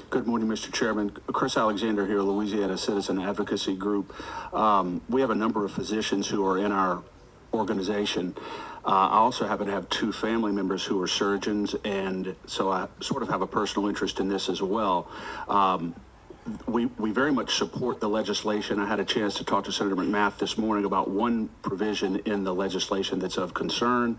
Good morning, Mr. Chairman. Chris Alexander here, Louisiana Citizen Advocacy Group. We have a number of physicians who are in our organization. I also happen to have two family members who are surgeons, and so I sort of have a personal interest in this as well. We very much support the legislation. I had a chance to talk to Senator McMath this morning about one provision in the legislation that's of concern,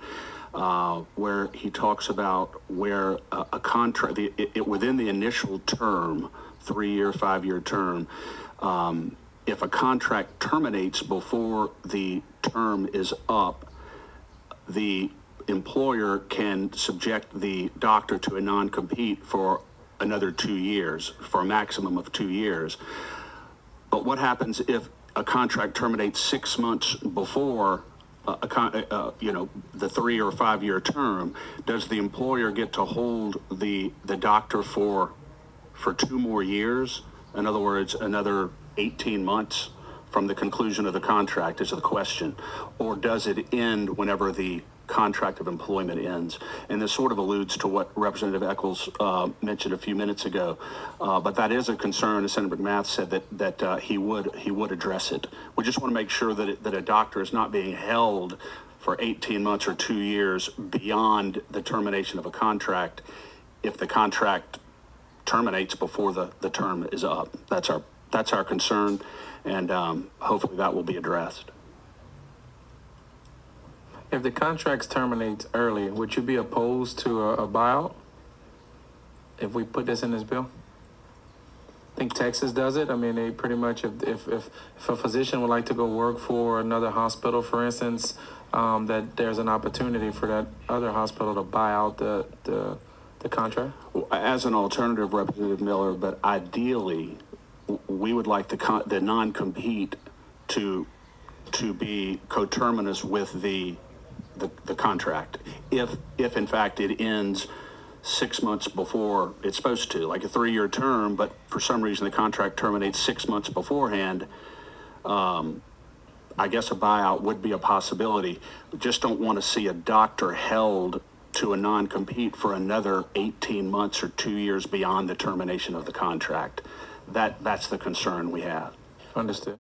where he talks about where a contract, within the initial term, 3-year, 5-year term, if a contract terminates before the term is up, the employer can subject the doctor to a non-compete for another 2 years, for a maximum of 2 years. But what happens if a contract terminates 6 months before the 3 or 5 year term? Does the employer get to hold the doctor for 2 more years? In other words, another 18 months from the conclusion of the contract is the question. Or does it end whenever the contract of employment ends? And this sort of alludes to what Representative Eccles mentioned a few minutes ago. But that is a concern, as Senator McMath said, that he would address it. We just want to make sure that a doctor is not being held for 18 months or 2 years beyond the termination of a contract if the contract terminates before the term is up. That's our concern, and hopefully that will be addressed. If the contract terminates early, would you be opposed to a buyout if we put this in this bill? I think Texas does it. I mean, they pretty much, if a physician would like to go work for another hospital, for instance, that there's an opportunity for that other hospital to buy out the contract? As an alternative, Representative Miller, but ideally, we would like the non-compete to be coterminous with the contract. If in fact it ends 6 months before it's supposed to, like a 3-year term, but for some reason the contract terminates 6 months beforehand, I guess a buyout would be a possibility. We just don't want to see a doctor held to a non-compete for another 18 months or 2 years beyond the termination of the contract. That's the concern we have. Understood.